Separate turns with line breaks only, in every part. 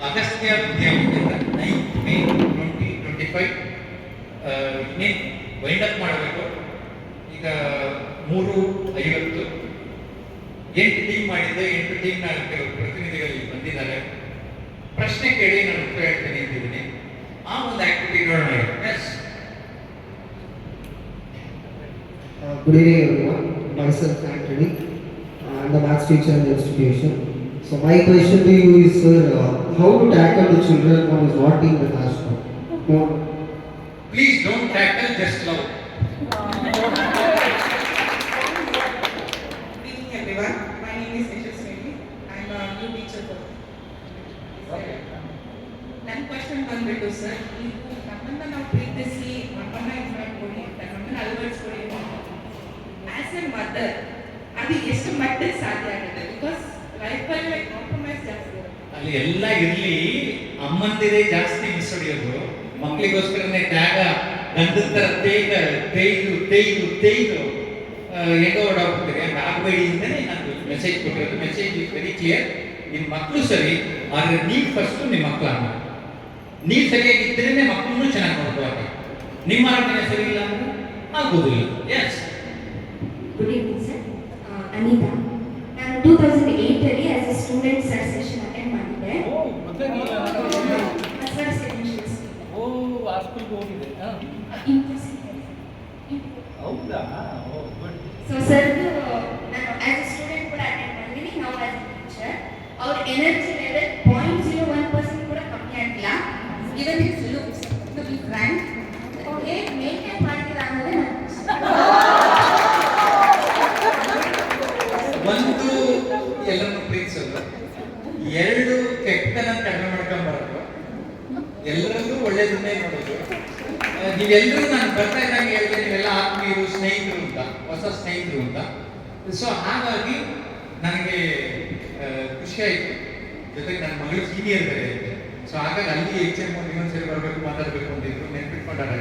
Agastya ವಿದ್ಯಾಪೀಠದ 9th May 2025 ಇನ್ನೇನು wind up ಮಾಡಬೇಕು. ಈಗ 3:50 8 ಟೀಮ್ ಮಾಡಿದ್ದೆ. 8 ಟೀಮ್ನ ಕೆಲವು ಪ್ರತಿನಿಧಿಗಳು ಬಂದಿದ್ದಾರೆ. ಪ್ರಶ್ನೆ ಕೇಳಿ ನಾನು ಉತ್ತರ ಹೇಳ್ತೀನಿ ಅಂತಿದ್ದೀನಿ. ಆ ಒಂದು ಆಕ್ಟಿವಿಟಿ ನೋಡೋಣ. Yes,
good evening everyone. Myself Anthony. I'm the maths teacher in the institution. So my question to you is, sir, how to tackle the children who is not in the classroom?
please don't tackle, just love.
Good evening everyone. My name is Yashaswini. I'm a new teacher. ನನ್ನ question ಬಂದ್ಬಿಟ್ಟು sir, ನೀವು ನಮ್ಮನ್ನು ನಾವು ಪ್ರೀತಿಸಿ ನಮ್ಮನ್ನ ಇದು ಮಾಡ್ಕೊಳ್ಳಿ ಅಂತ ನಮ್ಮನ್ನು ಅಳವಡಿಸ್ಕೊಳ್ಳಿ ಆಸ್ ಎ ಮದರ್ ಅದು ಎಷ್ಟು ಮಟ್ಟಿಗೆ ಸಾಧ್ಯ ಆಗುತ್ತೆ? ಬಿಕಾಸ್ ಲೈಫಲ್ಲಿ ಕಾಂಪ್ರಮೈಸ್ ಜಾಸ್ತಿ ಇರುತ್ತೆ.
ಅಲ್ಲಿ ಎಲ್ಲ ಇರಲಿ, ಅಮ್ಮಂದಿರೇ ಜಾಸ್ತಿ ಮಿಸ್ ಹೊಡೆಯೋದು. ಮಕ್ಕಳಿಗೋಸ್ಕರನೇ ತ್ಯಾಗ ಗಂಧದ ಥರ ತೇಯ್ದು ಹೆಂಗೋ ಓಡಾಡ್ಬಿಡ್ತೀರಿ. ಹಂಗೆ ಆಗಬೇಡಿ ಅಂತಲೇ ನಾನು ಮೆಸೇಜ್ ಕೊಟ್ಟಿರೋದು. Message is very clear. ನಿಮ್ಮ ಮಕ್ಕಳು ಸರಿ, ಆದರೆ ನೀವು ಫಸ್ಟು ನಿಮ್ಮ ಮಕ್ಕಳನ್ನ ನೀವು ಸರಿಯಾಗಿದ್ದರೇ ಮಕ್ಕಳನ್ನೂ ಚೆನ್ನಾಗಿ ನೋಡ್ಕೋಬೇಕು. ನಿಮ್ಮ ಆರೋಗ್ಯ ಸರಿ ಇಲ್ಲ ಅಂದ್ರೆ ಆಗೋದಿಲ್ಲ. Yes,
good evening sir. Anita, ನಾನು 2008 as a student sir session attend ಮಾಡಿದ್ದೆ. ಸೊ ಸರ್, ನಾನು ಆಸ್ ಎ ಸ್ಟೂಡೆಂಟ್ ಕೂಡ ಅಟೆಂಡ್ ಮಾಡಿದ್ದೀನಿ. ನಾವು ಆಸ್ ಎ ಟೀಚರ್ ಅವ್ರ ಎನರ್ಜಿ ಲೆವೆಲ್ 0.01% ಕೂಡ ಕಮ್ಮಿ ಆಗಿಲ್ಲ. Even his looks to be frank, ಹೇಗೆ ಮೇಂಟೈನ್ ಮಾಡ್ತೀರಾ ಅನ್ನೋದೇ
ಒಂದು ಎಲ್ಲರನ್ನು ಪ್ರೀತಿಸೋದು, 2 ಕೆಟ್ಟತನ ಕಡಿಮೆ ಮಾಡ್ಕೊಂಬರೋದು, ಎಲ್ಲರಲ್ಲೂ ಒಳ್ಳೇದನ್ನೇ ನೋಡೋದು. ನೀವೆಲ್ಲರೂ ನಾನು ಬರ್ತಾ ಇದ್ದಂಗೆ ಹೇಳಿದೆ, ನೀವೆಲ್ಲ ಆತ್ಮೀಯರು, ಸ್ನೇಹಿತರು ಅಂತ, ಹೊಸ ಸ್ನೇಹಿತರು ಅಂತ. ಸೊ ಹಾಗಾಗಿ ನನಗೆ ಖುಷಿ ಆಯಿತು. ಜೊತೆಗೆ ನನ್ನ ಮಗಳು ಸೀನಿಯರ್ ಬೇರೆ ಇದೆ. ಸೊ ಹಾಗಾಗಿ ಅಲ್ಲಿ HM ಇನ್ನೊಂದ್ಸರಿ ಬರಬೇಕು, ಮಾತಾಡಬೇಕು ಅಂತಿದ್ರು, ನೆನ್ಪಿಟ್ಕೊಂಡಾರೆ.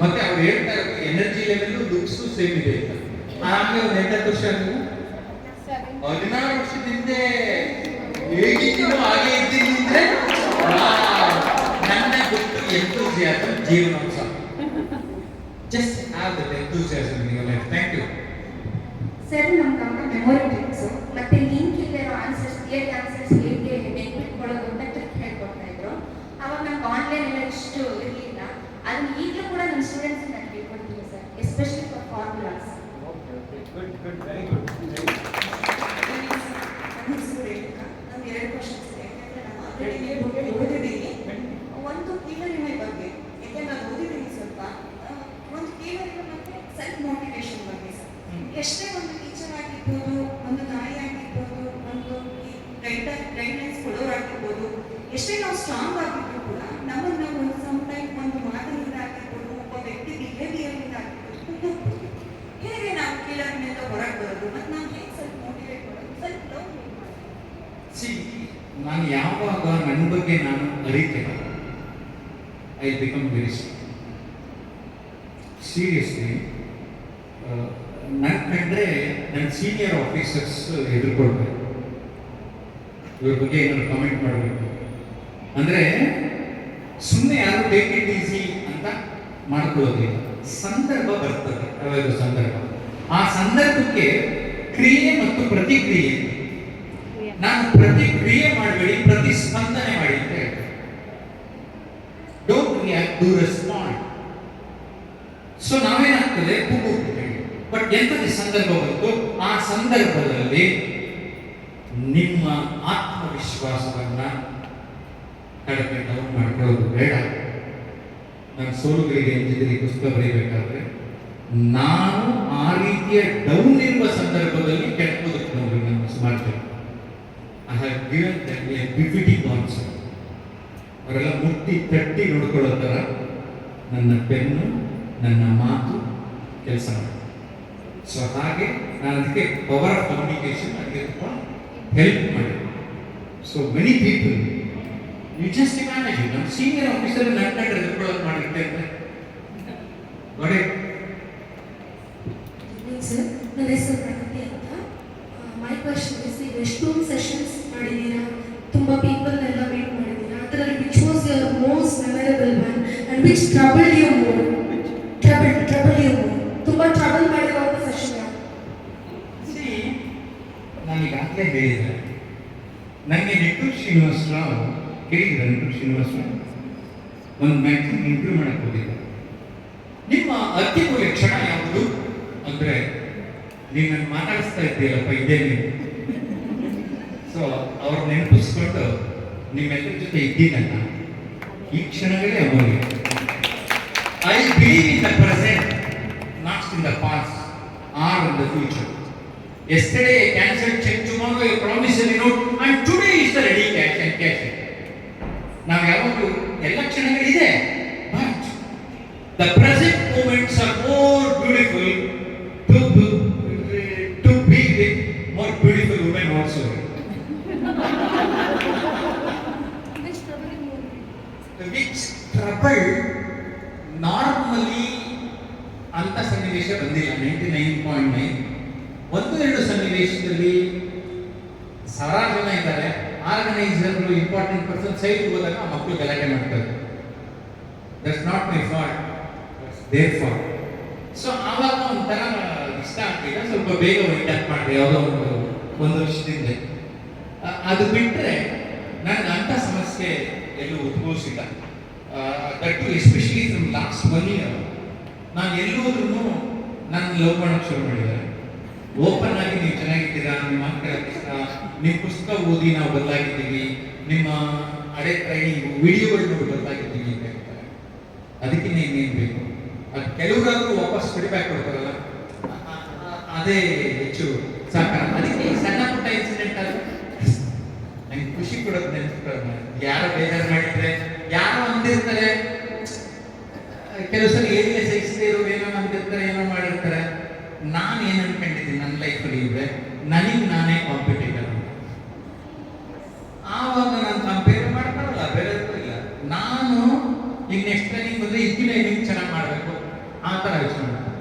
ಮತ್ತೆ ಅವ್ರು ಹೇಳ್ತಾ ಇರೋದು ಎನರ್ಜಿ ಲೆವೆಲ್ ಲುಕ್ಸು ಸೇಮ್ ಇದೆ ಅಂತ. ಆಮೇಲೆ ಒಂದು 8 ವರ್ಷ 16 ವರ್ಷದಿಂದ ಹೇಗಿದ್ದೀನೋ ಹಾಗೆ ಇದ್ದೀನಿ ಅಂದ್ರೆ ನನ್ನ ಗೊತ್ತು ಎಂತೂಸಿಯಾಸಮ್ ಜೀವನಾಂಶ. Just have that enthusiasm in your life. Thank you
sir. ನಮ್ಮ ಗಮನ ಮೆಮೊರಿ ಟ್ರಿಕ್ಸ್ ಮತ್ತೆ ಲಿಂಕ್ ಇಲ್ಲಿರೋ ಆನ್ಸರ್ಸ್, ಥಿಯರಿ ಆನ್ಸರ್ಸ್ ಹೇಗೆ ನೆನ್ಪಿಟ್ಕೊಳ್ಳೋದು ಅಂತ ಟ್ರಿಕ್ ಹೇಳ್ಕೊಡ್ತಾ ಇದ್ರು. ಅವಾಗ ನಮ್ಗೆ ಆನ್ಲೈನ್ ಎಲ್ಲ ಇಷ್ಟು ಇರಲಿಲ್ಲ. ಅದನ್ನ ಈಗಲೂ ಕೂಡ ನಮ್ಮ ಸ್ಟೂಡೆಂಟ್ಸ್ ನಾನು ಹೇಳ್ಕೊಡ್ತೀನಿ ಸರ್, ಎಸ್ಪೆಷಲಿ ಫಾರ್ ಫಾರ್ಮುಲಾಸ್.
ನಾನು 2 ಕ್ವಶನ್ಸ್ ಇದೆ. ಯಾಕಂದ್ರೆ ನಾನು ಆಲ್ರೆಡಿ ಓದಿದ್ದೀನಿ. ಒಂದು ಕೀವರಿಮೆ ಬಗ್ಗೆ, ಯಾಕೆಂದ್ರೆ ನಾನು ಓದಿದ್ದೀನಿ ಸ್ವಲ್ಪ. ಒಂದು ಕೀವರಿಮೆ ಮತ್ತೆ ಸೆಲ್ಫ್ ಮೋಟಿವೇಶನ್ ಬಗ್ಗೆ ಸರ್. ಎಷ್ಟೇ ಒಂದು ಟೀಚರ್ ಆಗಿರ್ಬೋದು, ಒಂದು ತಾಯಿ ಆಗಿರ್ಬೋದು, ಒಂದು ಗೈಡ್ಲೈನ್ಸ್ ಕೊಡೋರಾಗಿರ್ಬೋದು, ಎಷ್ಟೇ ನಾವು ಸ್ಟ್ರಾಂಗ್ ಆಗಿದ್ರು ಕೂಡ ನಮ್ಮನ್ನು ಒಂದು ಸಮ್ಟೈಮ್ ಒಂದು ಮಾತಿನಿಂದ ಆಗಿರ್ಬೋದು, ಒಬ್ಬ ವ್ಯಕ್ತಿ ಬಿಹೇವಿಯರ್ನಿಂದ ಆಗಿರ್ಬೋದು, ಹೇಗೆ ನಾವು ಕೀಳರಿಮೆಯಿಂದ ಹೊರಗೆ ಬರೋದು ಮತ್ತು ನಾವು ಹೇಗೆ ಸೆಲ್ಫ್ ಮೋಟಿವೇಟ್ ಮಾಡೋದು, ಸೆಲ್ಫ್ ಲವ್ ಹೇಗೆ ಮಾಡೋದು?
ನಾನು ಯಾವಾಗ ನನ್ನ ಬಗ್ಗೆ ನಾನು ಅರಿತೇನೆ, ಐ ಬಿಕಮ್ ವೆರಿ ಸೀರಿಯಸ್ಲಿ. ನನ್ನ ಕಂಡ್ರೆ ನನ್ನ ಸೀನಿಯರ್ ಆಫೀಸರ್ಸ್ ಎದುರ್ಕೊಳ್ಬೇಕು, ಇವ್ರ ಬಗ್ಗೆ ಏನಾದ್ರು ಕಮೆಂಟ್ ಮಾಡಬೇಕು ಅಂದರೆ ಸುಮ್ಮನೆ ಯಾರು ಟೇಕ್ ಇಟ್ ಈಸಿ ಅಂತ ಮಾಡ್ಕೊಳ್ಳೋದಿಲ್ಲ. ಸಂದರ್ಭ ಬರ್ತದೆ, ಯಾವ್ಯಾವ ಸಂದರ್ಭ, ಆ ಸಂದರ್ಭಕ್ಕೆ ಕ್ರಿಯೆ ಮತ್ತು ಪ್ರತಿಕ್ರಿಯೆ. ನಾನು ಪ್ರತಿಕ್ರಿಯೆ ಮಾಡಬೇಡಿ, ಪ್ರತಿಸ್ಪಂದನೆ ಮಾಡಿ ಅಂತ ಹೇಳ್ತೇನೆ. Don't react, do respond. So ನಾವೇನಾಗ್ತದೆ ಕೂಗುತ್ತೇವೆ. ಬಟ್ ಎಂಥದ್ದು ಸಂದರ್ಭ ಬಂತು, ಆ ಸಂದರ್ಭದಲ್ಲಿ ನಿಮ್ಮ ಆತ್ಮವಿಶ್ವಾಸವನ್ನ ಕಡಿಮೆ ಡೌನ್ ಮಾಡ್ಕೊಳ್ಳೋದು ಬೇಡ. ನಾನು ಸೋಲುಗಳಿಗೆ ಎಂಜಿನಿಯರಿಂಗ್ ಪುಸ್ತಕ ಬರೀಬೇಕಾದ್ರೆ ನಾನು ಆ ರೀತಿಯ ಡೌನ್ ಇರುವ ಸಂದರ್ಭದಲ್ಲಿ ಕೆಟ್ಟೋದಕ್ಕೆ ನೋಡಿ ನಾನು ಸುಮಾರು ಜನ I have given that a befitting answer. ಅವರೆಲ್ಲ ಮುಟ್ಟಿ ತಟ್ಟಿ ನೋಡ್ಕೊಳ್ಳೋ ಥರ ನನ್ನ ಪೆನ್ನು, ನನ್ನ ಮಾತು ಕೆಲಸ ಮಾಡಿ. ಸೊ ಹಾಗೆ ನಾನು ಅದಕ್ಕೆ ಪವರ್ ಆಫ್ ಕಮ್ಯುನಿಕೇಶನ್ ಅದಕ್ಕೆ ತುಂಬ ಹೆಲ್ಪ್ ಮಾಡಿ. So many people, you just imagine, ನಮ್ಮ ಸೀನಿಯರ್ ಆಫೀಸರ್ ನನ್ನ ಕಂಡ್ರೆ ಎದುರ್ಕೊಳ್ಳೋದು ಮಾಡಿರ್ತೇನೆ. ನೋಡಿ
ಸರ್, ನನ್ನ ಹೆಸರು ಪ್ರಗತಿ ಅಂತ. ಮೈ ಕ್ವಶನ್ ಇಸ್, ನೀವು ಎಷ್ಟೊಂದು ಸೆಷನ್ಸ್ ಮಾಡಿದ್ದೀರಾ, ತುಂಬ ಪೀಪಲ್ನೆಲ್ಲ ಮೀಟ್ ಮಾಡಿದ್ದೀರಾ,
which trouble you more? Trouble you more. ತುಂಬಾ ಟ್ರಬಲ್ ಮಾಡಿರುವಂತ ಸೆಷನ್ ಯಾವುದು?
ನಾನು ಈಗಾಗಲೇ ಹೇಳಿದೆ, ನನಗೆ ನಿಟ್ಟೂರು ಶ್ರೀನಿವಾಸರಾವ್ ಕೇಳಿದ್ದಾರೆ. ನಿಟ್ಟೂರು ಶ್ರೀನಿವಾಸರಾವ್ ಒಂದು ಮ್ಯಾಗ್ಝಿನ್ ಇಂಟರ್ವ್ಯೂ ಮಾಡಕ್ಕೆ ಹೋಗಿದ್ದೆ. ನಿಮ್ಮ ಅತ್ಯಂತ ಲಕ್ಷಣ ಯಾವುದು ಅಂದರೆ, ನೀನು ಮಾತಾಡಿಸ್ತಾ ಇದ್ದೀರಪ್ಪ ಇದೇ ನೀವು. ಸೊ ಅವ್ರ ನೆನಪಿಸ್ಕೊಂಡು ನಿಮ್ಮೆಲ್ಲರ ಜೊತೆ ಇದ್ದೀನಲ್ಲ, ಈ ಕ್ಷಣಗಳೇ ಅಮೂಲ್ಯ. I believe in the present, not in the past or in the future. Yesterday a cancelled check, tomorrow a promissory note, and today is the ready cash and cash it. ನಾವು ಯಾವಾಗಲೂ ಎಲ್ಲ ಕ್ಷಣಗಳಿದೆ, but the present moments are more beautiful to be with more beautiful women also. Which trouble normally ಅಂತ ಸನ್ನಿವೇಶ ಬಂದಿಲ್ಲ. 99.9 ಒಂದು ಎರಡು ಸನ್ನಿವೇಶದಲ್ಲಿ ಸಾವಿರಾರು ಜನ ಇದ್ದಾರೆ, ಆರ್ಗನೈಸರ್ಗಳು ಇಂಪಾರ್ಟೆಂಟ್ ಪರ್ಸನ್ ಸೈಡ್ ಹೋದಾಗ ಆ ಮಕ್ಕಳು ಗಲಾಟೆ ಮಾಡ್ತಾರೆ. That's not my fault, their fault. So ಆವಾಗ ಒಂಥರ ಇಷ್ಟ ಆಗ್ತಿಲ್ಲ, ಸ್ವಲ್ಪ ಬೇಗ ವೈಂಡಪ್ ಮಾಡಿದೆ ಯಾವುದೋ ಒಂದು ವರ್ಷದಿಂದ. ಅದು ಬಿಟ್ಟರೆ ನನಗೆ ಅಂಥ ಸಮಸ್ಯೆ ಎಲ್ಲೂ ಉದ್ಭವಿಸಿಲ್ಲ. That especially from last 1 year ನಾನು ಎಲ್ಲೋದ್ರೂ ನಾನು ಲವ್ ಮಾಡೋಕ್ಕೆ ಶುರು ಮಾಡಿದ್ದಾರೆ. ಓಪನ್ ಆಗಿ ನೀವು ಚೆನ್ನಾಗಿದ್ದೀರಾ, ನಿಮ್ಮ ಮಕ್ಕಳ ಇಷ್ಟ, ನಿಮ್ಮ ಪುಸ್ತಕ ಓದಿ ನಾವು ಬದಲಾಗಿದ್ದೀವಿ, ನಿಮ್ಮ ಹಳೆ ಟ್ರೈನಿಂಗು ವಿಡಿಯೋಗಳು ನೋಡಿ ಬದಲಾಗಿದ್ದೀವಿ ಅಂತ ಹೇಳ್ತಾರೆ. ಅದಕ್ಕಿಂತ ಇನ್ನೇನು ಬೇಕು? ಅದು ಕೆಲವರಾದ್ರೂ ವಾಪಸ್ ಫೀಡ್ಬ್ಯಾಕ್ ಕೊಡ್ತಾರಲ್ಲ, ಅದೇ ಹೆಚ್ಚು ಸಾಕಾರ. ಅದಕ್ಕೆ ಸಣ್ಣ ಪುಟ್ಟ ಇನ್ಸಿಡೆಂಟ್ ಆದ್ರೆ ನಂಗೆ ಖುಷಿ ಕೊಡೋದು ನೆನಪುಗಳನ್ನ. ಯಾರೋ ಬೇಜಾರು ಮಾಡಿದ್ರೆ, ಯಾರೋ ಅಂದಿರ್ತಾರೆ, ಕೆಲವು ಸಲ ಏರಿಯಾ ಸಹಿಸದೇ ಇರೋ ಏನೋ ಅಂದಿರ್ತಾರೆ, ಏನೋ ಮಾಡಿರ್ತಾರೆ. ನಾನು ಏನು ಅನ್ಕೊಂಡಿದ್ದೀನಿ ನನ್ನ ಲೈಫಲ್ಲಿ ಇದ್ರೆ, ನನಗೆ ನಾನೇ ಕಾಂಪಿಟೇಟರ್ ಅಂತ. ಆವಾಗ ನಾನು ಕಂಪೇರ್ ಮಾಡ್ಕೊಳ್ಳಲ್ಲ, ಬೇರೆ ಇಲ್ಲ. ನಾನು ಈಗ ನೆಕ್ಸ್ಟ್ ಟ್ರೈನಿಂಗ್ ಬಂದರೆ ಇದಕ್ಕಿಂತ ಇನ್ನೂ ಚೆನ್ನಾಗಿ ಮಾಡಬೇಕು ಆ ಥರ ಯೋಚನೆ ಮಾಡ್ತೀನಿ.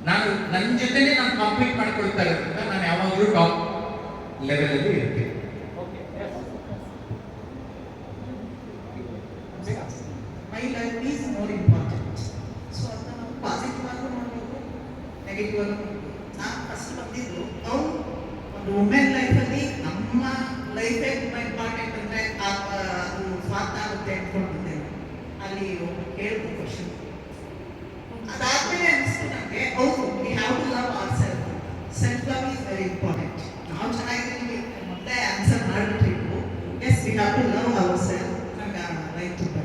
ನಾನು ನನ್ನ ಜೊತೆನೇ ನಾನು ಕಾಂಪೀಟ್ ಮಾಡ್ಕೊಳ್ತಾ ಇರೋದ್ರಿಂದ ನಾನು ಯಾವಾಗಲೂ ಟಾಪ್ ಲೆವೆಲಲ್ಲಿ ಇರ್ತೀನಿ.
My life is more important. So ಅದನ್ನ ನಾವು ಪಾಸಿಟಿವ್ ಆಗಿ ನೋಡಬೇಕು, ನೆಗೆಟಿವ್ ಆಗಿ ನೋಡಬೇಕು. ನಾನು ಫಸ್ಟ್ ಬಂದಿದ್ದು ನಾವು ಒಂದು ವುಮೆನ್ ಲೈಫಲ್ಲಿ ನಮ್ಮ ಲೈಫೇ ತುಂಬ ಇಂಪಾರ್ಟೆಂಟ್ ಅಂದರೆ ಅದು ಸ್ವಾರ್ಥ ಆಗುತ್ತೆ ಅಂದ್ಕೊಂಡಿದ್ದೇನೆ. ಅಲ್ಲಿ ಒಬ್ಬರು ಕೇಳಿದ ಕ್ವಶನ್ ಅದಾದ್ಮೇಲೆ ಅನಿಸ್ತು ನನಗೆ, ಹೌದು, we have to love our self. Self love is very important. ನಾವು ಚೆನ್ನಾಗಿದ್ದೀವಿ ಮತ್ತೆ ಆನ್ಸರ್ ಮಾಡಿಬಿಟ್ರಿಗೂ, yes we have to love our self. ನನಗೆ ಲೈಫ್ ತುಂಬ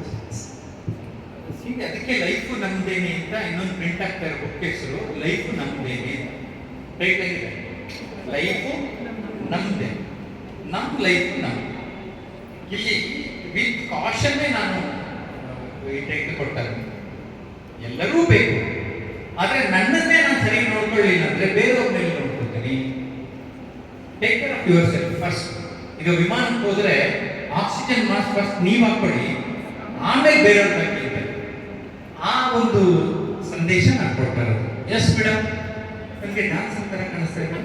ಹೀಗೆ ಅದಕ್ಕೆ ಲೈಫು ನಮ್ದೇನೆ ಅಂತ ಇನ್ನೊಂದು ಪ್ರಿಂಟ್ ಆಗ್ತಾ ಇರೋ ಬುಕ್ ಹೆಸರು ಲೈಫು ನಮ್ದೇನೆ. ರೈಟ್ ಆಗಿದೆ, ಲೈಫು ನಮ್ದೇ, ನಮ್ಮ ಲೈಫು ನಮ್ದು. ಇಲ್ಲಿ ವಿತ್ ಕಾಷನ್ನೇ ನಾನು ಕೊಡ್ತಾ ಇದ್ದೀನಿ. ಎಲ್ಲರೂ ಬೇಕು, ಆದರೆ ನನ್ನನ್ನೇ ನಾನು ಸರಿ ನೋಡ್ಕೊಳ್ಳಿಲ್ಲ ಅಂದರೆ ಬೇರೆಯವ್ರ ಮೇಲೆ ನೋಡ್ಕೊಳ್ತೀನಿ. Take care of your self first. ಈಗ ವಿಮಾನಕ್ಕೆ ಹೋದರೆ ಆಕ್ಸಿಜನ್ ಮಾಸ್ಕ್ ಫಸ್ಟ್ ನೀವು ಹಾಕೊಳ್ಳಿ, ಆಮೇಲೆ ಬೇರೆಯವ್ರ ಬಗ್ಗೆ ಆ ಒಂದು ಸಂದೇಶ ನಾನು ಕೊಡ್ತಾ ಇರೋದು. ಎಸ್ ಮೇಡಮ್, ನನಗೆ ಡ್ಯಾನ್ಸ್ ಅಂತಾರ ಕಾಣಿಸ್ತಾ ಇದೆ.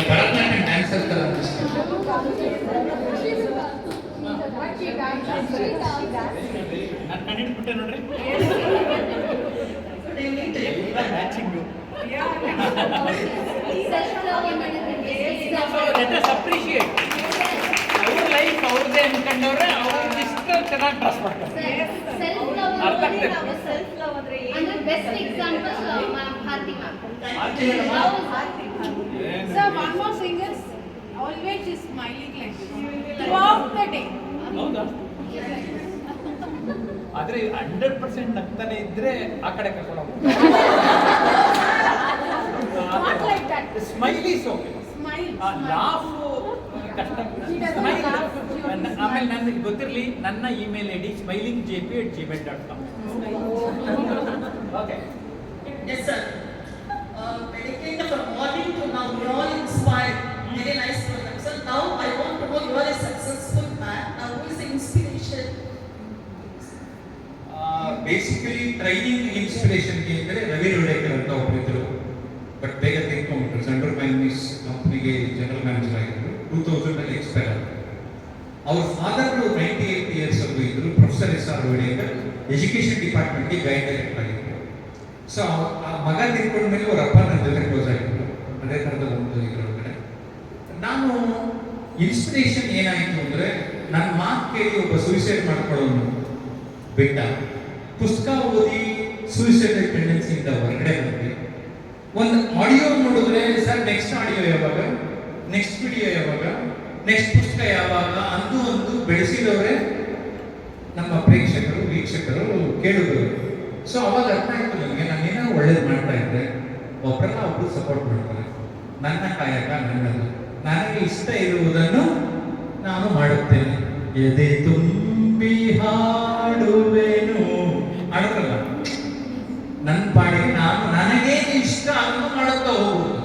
ಭರತನಾಟ್ಯಂ ಡ್ಯಾನ್ಸ್ ಅಂತಾರ
ಬಿಟ್ಟೆ ನೋಡ್ರಿ, ಅಪ್ರಿಶಿಯೇಟ್ ಅವ್ರ ಲೈಫ್ ಅವ್ರದ್ದೇ ಅನ್ಕೊಂಡವ್ರೆ, ಅವ್ರಿಗೆ ಇಷ್ಟ ಚೆನ್ನಾಗಿ ಡ್ರೆಸ್ ಮಾಡ್ತಾರೆ. ಅರ್ಥ ಆಗ್ತದೆ.
Best example Bharati ma'am.
So one more singer always is smiling like this throughout the day.
ಹೌದಾ? ಆದ್ರೆ 100% ನಗ್ತಾನೆ ಇದ್ರೆ ಆ ಕಡೆ ಕರ್ಕೊಂಡು
Not like that.
Smile is okay.
Smile.
Laugh ಕಷ್ಟ.
She doesn't
smile
laugh, she only
ಆಮೇಲೆ
smiles.
ನನಗೆ ಗೊತ್ತಿರಲಿ, ನನ್ನ email I D smilingJP@gmail.com. Okay.
Yes, sir. Dedicated from morning to now, we all inspired. Very nice program. So now I want to know, you are a successful man. Now who is the inspiration?
Basically training ಇನ್ಸ್ಪಿರೇಷನ್ಗೆ ಅಂದರೆ ರವಿ ರೋಡೇಕರ್ ಅಂತ ಒಬ್ಬರಿದ್ದರು. But ಬೇಗ ತಿಳ್ಕೊಂಡ್ಬಿಟ್ರು. Central bank ಕಂಪ್ನಿಗೆ general manager ಆಗಿದ್ರು. 2000 expire ಆದರು. ಅವ್ರ ಫಾದರ್ 98 ಇಯರ್ಸ್ ಅವರು ಇದ್ರು, ಪ್ರೊಫೆಸರ್ SR ವೇಡಿಯಂಕರ್, ಎಜುಕೇಶನ್ ಡಿಪಾರ್ಟ್ಮೆಂಟ್ಗೆ ಗೈಡ್ ಡೈರೆಕ್ಟರ್ ಆಗಿದ್ರು. ಸೊ ಆ ಮಗ ತಿಳ್ಕೊಂಡ ಮೇಲೆ ಅವ್ರ ಅಪ್ಪ ನನ್ನ ಜೊತೆ ಕ್ಲೋಸ್ ಆಗಿದ್ರು. ಅದೇ ಥರದ ಒಂದು ಇದರೊಳಗಡೆ ನಾನು ಇನ್ಸ್ಪಿರೇಷನ್ ಏನಾಯಿತು ಅಂದರೆ, ನನ್ನ ಮಾತು ಕೇಳಿ ಒಬ್ಬ ಸೂಸೈಡ್ ಮಾಡ್ಕೊಳ್ಳೋನು ಬಿಟ್ಟ, ಪುಸ್ತಕ ಓದಿ ಸೂಸೈಡಲ್ ಟೆಂಡೆನ್ಸಿಯಿಂದ ಹೊರಗಡೆ ಬಂದ್ವಿ. ಒಂದು ಆಡಿಯೋ ನೋಡಿದ್ರೆ ಸರ್ ನೆಕ್ಸ್ಟ್ ಆಡಿಯೋ ಯಾವಾಗ, ನೆಕ್ಸ್ಟ್ ವಿಡಿಯೋ ಯಾವಾಗ, ನೆಕ್ಸ್ಟ್ ಪುಸ್ತಕ ಯಾವಾಗ ಅಂದು ಬೆಳೆಸಿದವರೇ ನಮ್ಮ ಪ್ರೇಕ್ಷಕರು, ವೀಕ್ಷಕರು, ಕೇಳುಗರು. ಸೊ ಅವಾಗ ಅರ್ಥ ಆಯ್ತು ನನಗೆ, ನಾನೇನೋ ಒಳ್ಳೇದು ಮಾಡ್ತಾ ಇದ್ದೆ, ಒಬ್ಬರನ್ನ ಒಬ್ರು ಸಪೋರ್ಟ್ ಮಾಡ್ತಾರೆ. ನನ್ನ ಕಾಯಕ ನನ್ನದು, ನನಗೆ ಇಷ್ಟ ಇರುವುದನ್ನು ನಾನು ಮಾಡುತ್ತೇನೆ. ಎದೆ ತುಂಬಿ ಹಾಡುವೆನು ಹಾಡುತ್ತಲ್ಲ, ನನ್ನ ಪಾಡಿಗೆ ನಾನು ನನಗೇನು ಇಷ್ಟ ಅದನ್ನು ಮಾಡುತ್ತಾ ಹೋಗುವುದು.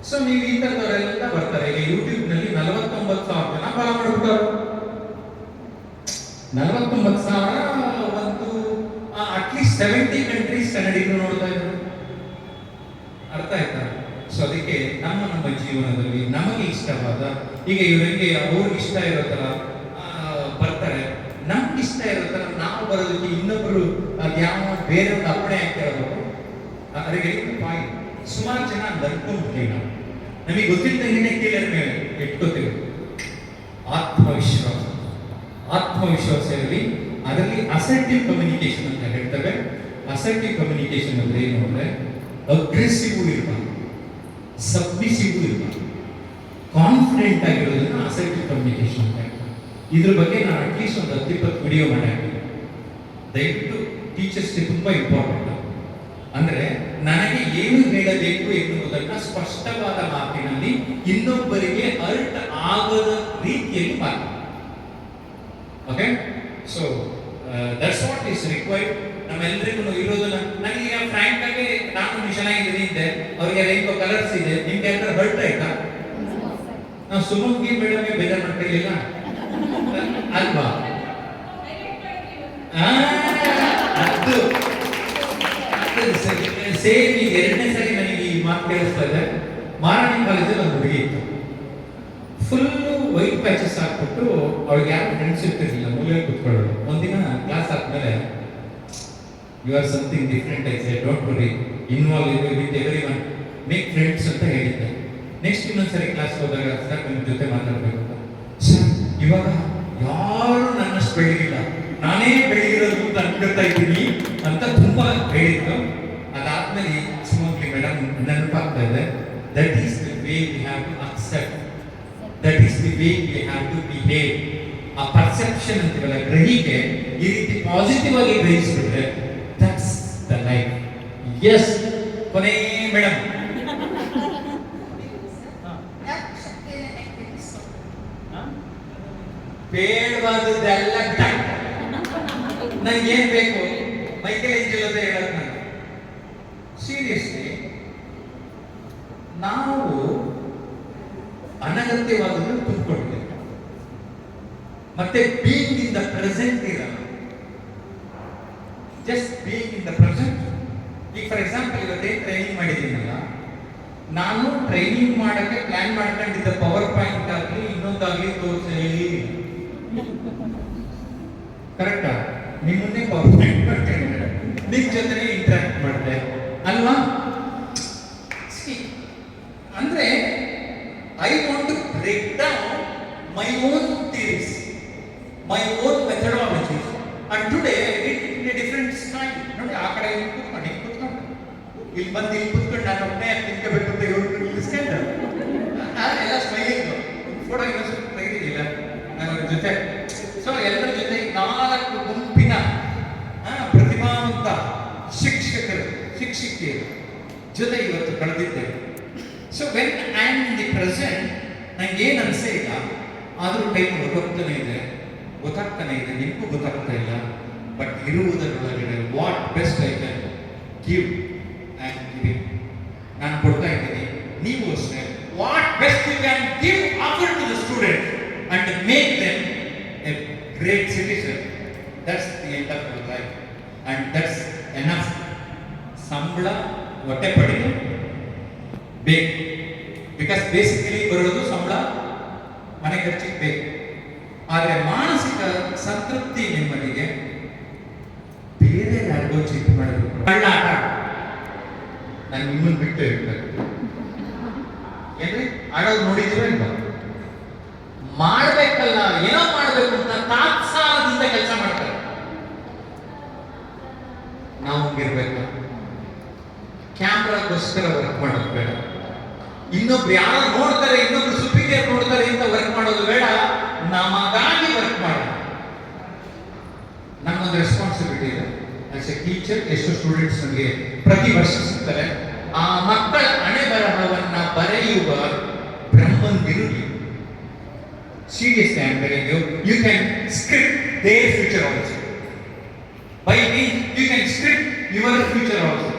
ಸೊ ನೀವು ಈ ಥರದವರೆಲ್ಲ ಬರ್ತಾರೆ. ಈಗ ಯೂಟ್ಯೂಬ್ನಲ್ಲಿ 49,000 ಜನ ಫಾಲೋ ಮಾಡ್ಬಿಟ್ಟರು. 49,000 ಒಂದು ಅಟ್ಲೀಸ್ಟ್ 70 ಕಂಟ್ರೀಸ್ ಕನ್ನಡಿಗರು ನೋಡ್ತಾ ಇದ್ರು. ಅರ್ಥ ಆಯ್ತಾ? ಸೊ ಅದಕ್ಕೆ ನಮ್ಮ ಜೀವನದಲ್ಲಿ ನಮಗೆ ಇಷ್ಟವಾದ, ಈಗ ಇವರಿಗೆ ಅವ್ರಿಗೆ ಇಷ್ಟ ಇರೋ ಥರ ಬರ್ತಾರೆ, ನಮ್ಗೆ ಇಷ್ಟ ಇರೋ ಥರ ನಾವು ಬರೋದಕ್ಕೆ ಇನ್ನೊಬ್ಬರು ಯಾವ ಬೇರೆ ಒಂದು ಅಪ್ಪಣೆ ಆಗ್ತಾ ಇರೋದು ಅವರಿಗೆ ಪಾಯಿಂಟ್. ಸುಮಾರು ಜನ ಅನ್ಕೊಂಡ್ಬಿಟ್ಟಿ ನಾವು, ನಮಗೆ ಗೊತ್ತಿದ್ದಂಗೆ ಕೇಳರ ಮೇಲೆ ಇಟ್ಕೋತೀವಿ. ಆತ್ಮವಿಶ್ವಾಸ ಇರಲಿ. ಅದರಲ್ಲಿ ಅಸರ್ಟಿವ್ ಕಮ್ಯುನಿಕೇಶನ್ ಅಂತ ಹೇಳ್ತೇವೆ. ಅಸರ್ಟಿವ್ ಕಮ್ಯುನಿಕೇಶನ್ ಅಂದ್ರೆ ಏನು ಅಂದ್ರೆ, ಅಗ್ರೆಸಿವ್ ಇರಬಾರ್ದು, ಸಬ್ಮಿಸಿವ್ ಇರಬಾರ್ದು, ಕಾನ್ಫಿಡೆಂಟ್ ಆಗಿರೋದನ್ನ ಅಸರ್ಟಿವ್ ಕಮ್ಯುನಿಕೇಶನ್ ಅಂತ ಹೇಳ್ತಾರೆ. ಇದ್ರ ಬಗ್ಗೆ ನಾನು ಅಟ್ಲೀಸ್ಟ್ ಒಂದು 10-20 ವಿಡಿಯೋ ಮಾಡಿದ್ದೀನಿ. ದಯವಿಟ್ಟು ಟೀಚರ್ಸ್ಗೆ ತುಂಬಾ ಇಂಪಾರ್ಟೆಂಟ್. ಅಂದ್ರೆ ನನಗೆ ಏನು ಹೇಳಬೇಕು ಎನ್ನುವುದನ್ನ ಸ್ಪಷ್ಟವಾದ ಮಾತಿನಲ್ಲಿ ಇನ್ನೊಬ್ಬರಿಗೆ ಹರ್ಟ್ ಆಗದ ರೀತಿಯಲ್ಲಿ ಮಾಡಿ. Okay, so that's what is required. ನಮ್ಮೆಲ್ಲರಿಗೂ ಇರೋದನ್ನ, ನನಗೆ ಫ್ರ್ಯಾಂಕ್ ಆಗಿ ನಾನು ಚೆನ್ನಾಗಿದ್ದೀನಿ ಇದ್ದೆ, ಅವ್ರಿಗೆ ರೈನ್ಬೋ ಕಲರ್ಸ್ ಇದೆ, ನಿಮ್ಗೆ ಎಲ್ಲರೂ ಹರ್ಟ್ ಆಯ್ತಾ? ನಾವು ಸುಮಂಗಿ ಮೇಡಮ್ಗೆ ಬೇಜಾರು ಮಾಡ್ತಿರ್ಲಿಲ್ಲ ಅಲ್ವಾ? ಅದು ಸೇಮ್ ಈಗ 2ನೇ ಸರಿ ನನಗೆ ಈ ಮಾತು ಕೇಳಿಸ್ತಾ ಇದೆ. ಮಾರಾಣಿ ಕಾಲೇಜಲ್ಲಿ ಒಂದು ಹುಡುಗಿ ಇತ್ತು, ಫುಲ್ ವೈಟ್ ಪ್ಯಾಚಸ್ ಹಾಕ್ಬಿಟ್ಟು ಅವಳಿಗೆ ಯಾರು ಫ್ರೆಂಡ್ಸ್ ಇರ್ತಿರ್ಲಿಲ್ಲ, ಮೂಲೆಯಲ್ಲಿ ಕೂತ್ಕೊಳ್ಳೋದು. ಒಂದಿನ ಕ್ಲಾಸ್ ಆದ್ಮೇಲೆ, you are something different, I say don't worry, involve with everyone, make friends ಅಂತ ಹೇಳಿದ್ದೆ. ನೆಕ್ಸ್ಟ್ ಇನ್ನೊಂದ್ಸರಿ ಕ್ಲಾಸ್ ಹೋದಾಗ ಸರ್ ನಿಮ್ಮ ಜೊತೆ ಮಾತಾಡಬೇಕು ಅಂತ. ಸರ್ ಇವಾಗ ಯಾರು ನನ್ನಷ್ಟು ಬೆಳಗಿಲ್ಲ, ನಾನೇ ಬೆಳಗಿರೋದು ಅಂತ ಅನ್ಕೊಳ್ತಾ ಇದ್ದೀನಿ ಅಂತ ತುಂಬಾ ಹೇಳಿದ್ದು. ಅದಾದ್ಮೇಲೆ ಸುಮಂಗ್ಲಿ ಮೇಡಮ್ ನೆನಪಾಗ್ತಾ ಇದೆ, that is the way we have to accept, that is the way we have to behave. ಆ ಪರ್ಸೆಪ್ಷನ್ ಅಂತೀವಲ್ಲ, ಗ್ರಹಿಕೆ, ಈ ರೀತಿ ಪಾಸಿಟಿವ್ ಆಗಿ ಗ್ರಹಿಸ್ಬಿಟ್ರೆ ದಟ್ಸ್ ದ ಲೈಫ್. ಎಸ್, ಕೊನೆ ಮೇಡಮ್. ಬೇಡವಾದದ್ದೆಲ್ಲ ನನಗೆ ಏನ್ ಬೇಕು, ಮೈಕಲ್ ಏಂಜಲ್ ಅಂತ ಹೇಳೋದು ನಾನು. ಸೀರಿಯಸ್ಲಿ, ನಾವು ಅನಗತ್ಯವಾದನ್ನು ತುಂಬಿಕೊಡ್ತೇವೆ, ಮತ್ತೆ ಬೀಯಿಂಗ್ ಇನ್ ದ ಪ್ರೆಸೆಂಟ್ ಇರಲ್ಲ. Just being in the present. ಈಗ ಫಾರ್ ಎಕ್ಸಾಂಪಲ್, ಇವತ್ತೇನು ಟ್ರೈನಿಂಗ್ ಮಾಡಿದ್ದೀನಲ್ಲ, ನಾನು ಟ್ರೈನಿಂಗ್ ಮಾಡಕ್ಕೆ ಪ್ಲಾನ್ ಮಾಡ್ಕೊಂಡಿದ್ದ ಪವರ್ ಪಾಯಿಂಟ್ ಆಗಲಿ ಇನ್ನೊಂದಾಗಲಿ ತೋರಿಸಿ ಕರೆಕ್ಟಾ? ನಿಮ್ಮನ್ನೇ ಪವರ್ ಪಾಯಿಂಟ್ ಮಾಡ್ಕೊಂಡಿದ್ದೆ, ನಿಮ್ಮ ಜೊತೆ ಇಂಟ್ರಾಕ್ಟ್ ಮಾಡಿದೆ ಅಲ್ವಾ? ಅಂದ್ರೆ I want to break down my own theories, my own methodologies, and today I did it in a different style. ನೋಡಿ, ಆ ಕಡೆ ಕೂತ್ಕೊಂಡು ಇಲ್ಲಿ ಬಂದು ಇಲ್ಲಿ ಕೂತ್ಕೊಂಡು ನಾನು ಒಬ್ಬನೇ ನಿಂತ್ಕೋಬೇಕು ಅಂತ ಇಸ್ಕೊಂಡು ಎಲ್ಲ ಸ್ಮೈಲಿಂಗ್ ಫೋಟೋ ಇನ್ನೊಂದು ತೆಗೆದಿಲ್ಲ ನನ್ನ ಜೊತೆ. ಸೊ ಎಲ್ಲರ ಜೊತೆ 4 ಗುಂಪಿನ ಪ್ರತಿಭಾವಂತ ಶಿಕ್ಷಕರು, ಶಿಕ್ಷಕಿಯರು ಜೊತೆ ಇವತ್ತು ಕಳೆದಿದ್ದೇವೆ. So when I am in the present, ನಂಗೆ ಏನು ಅನಿಸೇ ಇಲ್ಲ, ಆದರೂ ಟೈಮ್ ಗೊತ್ತಾಗ್ತಾನೆ ಇದೆ, ನಿಮಗೂ ಗೊತ್ತಾಗ್ತಾ ಇಲ್ಲ. ಬಟ್ ಇರುವುದರೊಳಗಡೆ what best I can give and giving, ನಾನು ಕೊಡ್ತಾ ಇದ್ದೀನಿ. ನೀವು ಅಷ್ಟೇ, what best you can give offer to the student and make them a great citizen. That's the end of your life and that's enough. ಸಂಬಳ ಹೊಟ್ಟೆ ಪಡೆದು ಬೇಕು, because basically ಬರೋದು ಸಂಬಳ ಮನೆ ಖರ್ಚಿಗೆ ಬೇಕು. ಆದರೆ ಮಾನಸಿಕ ಸಂತೃಪ್ತಿ ನೆಮ್ಮದಿಗೆ ಬೇರೆ ಯಾರಿಗೋ ಚಿಂತೆ ಮಾಡಬೇಕು. ಕಳ್ಳ ಆಟ ನಾನು ನಿಮ್ಮನ್ನು ಬಿಟ್ಟು ಇರ್ಬೇಕು ಏನ್ರಿ, ಆಡೋದು ನೋಡಿದ್ರೆ ಇಲ್ವಾ? ಮಾಡ್ಬೇಕಲ್ಲ, ಏನೋ ಮಾಡ್ಬೇಕು ಅಂತ ತಾತ್ಸಾರದಿಂದ ಕೆಲಸ ಮಾಡ್ತಾರೆ. ನಾವು ಹಂಗಿರ್ಬೇಕು. ಕ್ಯಾಮ್ರಾಗೋಸ್ಕರ ವರ್ಕ್ ಮಾಡೋದು ಬೇಡ. ಇನ್ನೊಬ್ರು ಯಾರೋ ನೋಡ್ತಾರೆ, ಇನ್ನೊಬ್ರು ಸುಪ್ಪಿಗೆ ನೋಡ್ತಾರೆ ಅಂತ ವರ್ಕ್ ಮಾಡೋದು ಬೇಡ. ನಮಗಾಗಿ ವರ್ಕ್ ಮಾಡೋಣ. ನಮ್ಮೊಂದು ರೆಸ್ಪಾನ್ಸಿಬಿಲಿಟಿ ಇದೆ. ಆಸ್ ಎ ಟೀಚರ್ ಎಷ್ಟು ಸ್ಟೂಡೆಂಟ್ಸ್ ನಮಗೆ ಪ್ರತಿ ವರ್ಷ ಸಿಗ್ತಾರೆ. ಆ ಮಕ್ಕಳ ಹಣೆ ಬರಹವನ್ನ ಬರೆಯುವ ಬ್ರಹ್ಮನ್ ಬಿರುಡಿ. Seriously, I am telling you, you can script their future also. By means, you can script your future also.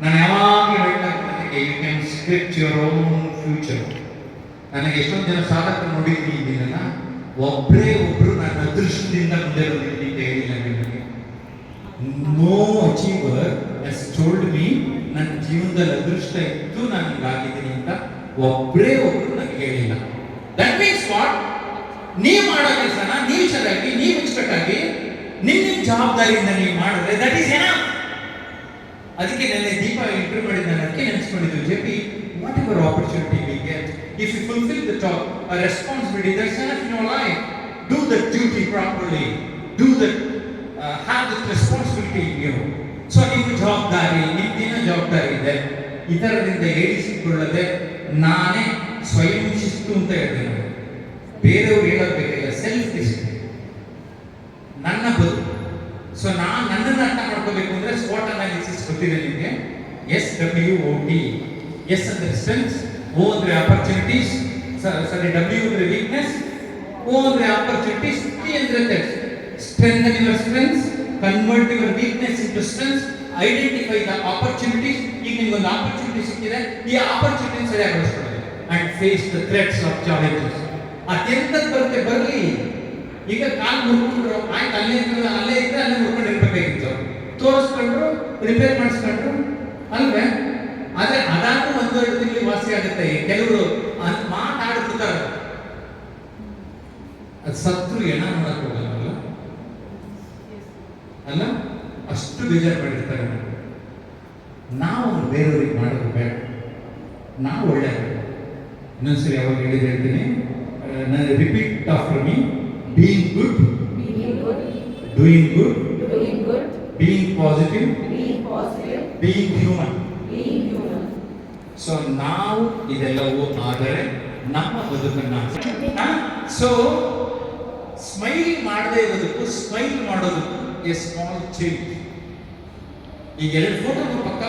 ನಾನು ಯಾವಾಗಲೂ ಹೇಳ್ತಾ ಇದ್ದೀನಿ, you can script your own future. ನನಗೆ ಎಷ್ಟೊಂದು ಜನ ಸಾಧಕರು ನೋಡಿದ್ದೀನಿ ಇದನ್ನ, ಒಬ್ಬರೇ ಒಬ್ರು ನನ್ನ ಅದೃಷ್ಟದಿಂದ ಮುಂದೆ ಬಂದಿದ್ದೀನಿ ಅಂತ ಹೇಳಿಲ್ಲ ನಿಮಗೆ. No achiever has told me ನನ್ನ ಜೀವನದಲ್ಲಿ ಅದೃಷ್ಟ ಇತ್ತು ನಾನು ಹಿಂಗಾಗಿದ್ದೀನಿ ಅಂತ ಒಬ್ಬರೇ ಒಬ್ರು ನನಗೆ ಹೇಳಿಲ್ಲ. That means what? ನೀವು ಮಾಡೋ ಕೆಲಸನ ನೀವು ಚೆನ್ನಾಗಿ, ನೀವು ಅಚ್ಚುಕಟ್ಟಾಗಿ, ನಿಮ್ಮ ಜವಾಬ್ದಾರಿಯಿಂದ ನೀವು ಮಾಡಿದ್ರೆ ದಟ್ ಈಸ್ ಎನಫ್. ಅದಕ್ಕೆ ನೆನ್ನೆ ದೀಪ ಇಂಟರ್ವ್ಯೂ ಮಾಡಿದ ನನಗೆ ನೆನೆಸ್ಕೊಂಡಿದ್ದು, JP, whatever opportunity we get, if you fulfil the job responsibility, that's enough in your life. Do the duty properly, do the have the responsibility in you. So ನಿಮ್ಮ ಜವಾಬ್ದಾರಿ, ನಿಮ್ದೇನೋ ಜವಾಬ್ದಾರಿ ಇದೆ, ಇತರರಿಂದ ಏರಿಸಿಕೊಳ್ಳದೆ ನಾನೇ ಸ್ವಯಂ ಶಿಸ್ತು ಅಂತ ಹೇಳ್ತೇನೆ. ಬೇರೆಯವ್ರು ಹೇಳಬೇಕಿಲ್ಲ, ಸೆಲ್ಫ್ ಡಿಸಿಪ್ಲಿನ್ ನನ್ನ ಬದುಕು. ಸೊ ನಾನು ನನ್ನನ್ನು ಅರ್ಥ ಮಾಡ್ಕೋಬೇಕು ಅಂದ್ರೆ ಸ್ಪಾಟ್ ಅನಾಲಿಸಿಸ್ ಗೊತ್ತಿದೆ ನಿಮಗೆ. SWOT. ಎಸ್ ಅಂದ್ರೆ ಸ್ಟ್ರೆಂತ್ಸ್, O ಅಂದ್ರೆ ಆಪರ್ಚುನಿಟೀಸ್, W ಅಂದ್ರೆ ವೀಕ್ನೆಸ್, O ಅಂದ್ರೆ ಆಪರ್ಚುನಿಟೀಸ್, T ಅಂದ್ರೆ threats. Strengthen your strengths, convert your weakness into strengths, identify the opportunities. ಈಗ ನಿಮ್ಗೊಂದು ಆಪರ್ಚುನಿಟಿ ಸಿಕ್ಕಿದೆ, ಈ ಆಪರ್ಚುನಿಟಿ ಸರಿಯಾಗಿ ಬಳಸ್ಕೊಳ್ಳಿ and face the threats of challenges. ಅದೆಂತದ್ದು ಬರುತ್ತೆ ಬರಲಿ. ಈಗ ಕಾಲು ಮುರ್ಕೊಂಡ್ರು ಆಯ್ತು, ಅಲ್ಲೇ ಇದ್ರೆ ಅಲ್ಲೇ ಮುರ್ಕೊಂಡು ಇರ್ಬೇಕಾಗಿತ್ತು. ತೋರಿಸ್ಕೊಂಡ್ರು, ರಿಪೇರ್ ಮಾಡಿಸ್ಕೊಂಡ್ರು ಅಲ್ವೇ? ಆದ್ರೆ ಅದಾದ್ರೂ 1-2 ತಿಂಗಳು ವಾಸಿ ಆಗುತ್ತೆ. ಕೆಲವರು ಮಾತಾಡ್ಬಿಡ್ತಾರೆ, ಅದು ಸತ್ರು ಏನ ಮಾಡಕ್ ಹೋಗಲ್ಲ ಅಲ್ಲ, ಅಷ್ಟು ಬೇಜಾರು ಮಾಡಿರ್ತಾರೆ. ನಾವು ಬೇರೆಯವ್ರಿಗೆ ಮಾಡೋದು ಬೇಡ, ನಾವು ಒಳ್ಳೆ. ಇನ್ನೊಂದ್ಸರಿ ಯಾವಾಗ ಹೇಳ್ತೀನಿ, ನಾನು repeat after me. Being good, doing good, being positive, being human. So ನಾವು ಇದೆಲ್ಲವೂ ಆದರೆ ನಮ್ಮ ಬದುಕನ್ನ. ಸೊ ಸ್ಮೈಲ್ ಮಾಡದೇ ಇರೋದಕ್ಕೂ ಸ್ಮೈಲ್ ಮಾಡೋದಕ್ಕೂ ಎ ಸ್ಮಾಲ್ ಚೇಂಜ್. ಈಗ 2 ಫೋಟೋ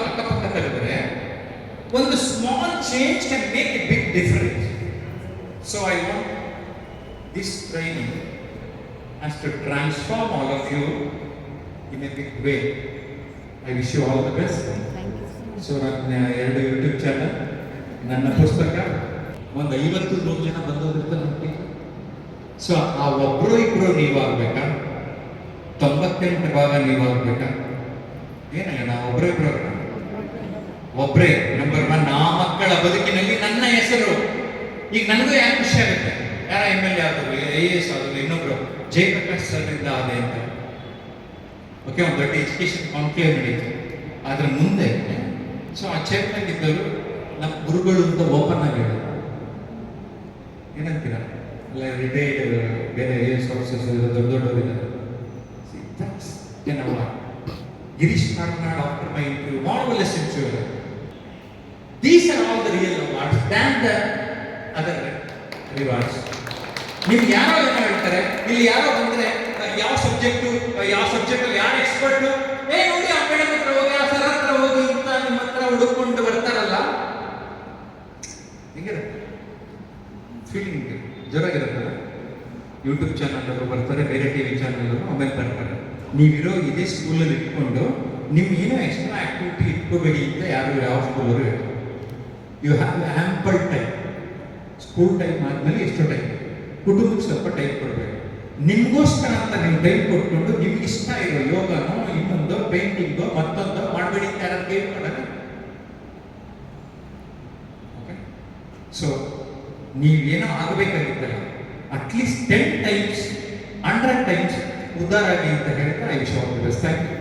ಅಕ್ಕಪಕ್ಕ ತೆಗೆದ್ರೆ ಒಂದು small change can make a big difference. So I want this training has to transform all of you in a big way. I wish you all the best. So ನನ್ನ 2 YouTube channel, ನನ್ನ ಪುಸ್ತಕ, ಒಂದು 50-100 ಜನ ಬಂದೋಗಿರ್ತಾರೆ ನಮಗೆ. So ಆ ಒಬ್ಬರು ಇಬ್ಬರು ನೀವಾಗಬೇಕಾ, 98 ಭಾಗ ನೀವಾಗಬೇಕಾ? ಏನಾಗ ಒಬ್ಬರೇ ಒಬ್ಬರೇ ನಂಬರ್ 1. ಆ ಮಕ್ಕಳ ಬದುಕಿನಲ್ಲಿ ನನ್ನ ಹೆಸರು ಈಗ ನನಗೂ ಯಾಕೆ ಖುಷಿ ಆಗುತ್ತೆ. ಯಾರ MLA ಆದರು, IAS ಆದರು, ಇನ್ನೊಬ್ರು ಜಯಪ್ರಕಾಶ್ ಸರ್ನಿಂದ ಆದೆ ಅಂತ. ಓಕೆ, ಒಂದು ದೊಡ್ಡ ಎಜುಕೇಶನ್ ಕಾನ್ಕ್ಲೇವ್ ನಡೀತು. ಅದ್ರ ಮುಂದೆ ಸೊ ಆ ಚೇರ್ಮನ್ ಇದ್ದರು ನಮ್ಮ ಗುರುಗಳು ಅಂತ ಓಪನ್ ಆಗಿ ಹೇಳಿದ್ರು. ಏನಂತೀರ? ಅಲ್ಲ, ರಿಟೈರ್ಡ್ ಬೇರೆ IAS ಆಫೀಸರ್ಸ್ ದೊಡ್ಡವರಿದ್ದಾರೆ. Girish Karnad, after my interview, marvelous interview. These are all the real awards than the other rewards. ನಿಮ್ಗೆ ಯಾರೋ ಏನೋ ಹೇಳ್ತಾರೆ, ಇಲ್ಲಿ ಯಾರೋ ಬಂದ್ರೆ ಯಾವ ಸಬ್ಜೆಕ್ಟು ಯಾರು ಎಕ್ಸ್ಪರ್ಟು, ನೋಡಿ ಆ ಮೇಡಮ್ ಹತ್ರ ಹೋಗಿ, ಆ ಸರ್ ಹತ್ರ ಹೋಗಿ ಅಂತ ನಿಮ್ಮ ಹತ್ರ ಹುಡುಕೊಂಡು ಬರ್ತಾರಲ್ಲ, ಹಿಂಗಿರುತ್ತೆ ಫೀಲಿಂಗ್, ಜೋರಾಗಿರುತ್ತಲ್ಲ. ಯೂಟ್ಯೂಬ್ ಚಾನಲ್ ಅವರು ಬರ್ತಾರೆ, ಬೇರೆ TV ಚಾನಲ್ ಅವರು ಆಮೇಲೆ ಬರ್ತಾರೆ. ನೀವಿರೋ ಇದೇ ಸ್ಕೂಲಲ್ಲಿ ಇಟ್ಕೊಂಡು ನಿಮ್ಗೇನೋ ಎಕ್ಸ್ಟ್ರಾ ಆಕ್ಟಿವಿಟಿ ಇಟ್ಕೋಬೇಡಿ ಅಂತ ಯಾರು ಯಾವ ಸ್ಕೂಲವರು ಹೇಳ್ತಾರೆ. You have ample time. School time ಆದಮೇಲೆ ಎಷ್ಟು ಟೈಮ್, ಕುಟುಂಬಕ್ಕೆ ಸ್ವಲ್ಪ ಟೈಮ್ ಕೊಡಬೇಕು. ನಿಮಗೋಸ್ಕರ ಅಂತ ನೀವು ಟೈಮ್ ಕೊಟ್ಕೊಂಡು ನಿಮ್ಗೆ ಇಷ್ಟ ಇರೋ ಯೋಗನೋ ಇನ್ನೊಂದು ಪೇಂಟಿಂಗೋ ಮತ್ತೊಂದು ಮಾಡಬೇಡಿ ಅಂತ ಯಾರು ಕೇಳ್ಕೊಂಡಾಗ. ಓಕೆ, ಸೊ ನೀವೇನೋ ಆಗಬೇಕಾಗಿತ್ತಲ್ಲ, ಅಟ್ಲೀಸ್ಟ್ ಅಟ್ಲೀಸ್ಟ್ 10 ಟೈಮ್ಸ್ 100 ಟೈಮ್ಸ್ ಉದ್ದಾರ ಆಗಿ ಅಂತ ಹೇಳ್ತಾ I wish all the best. Thank you.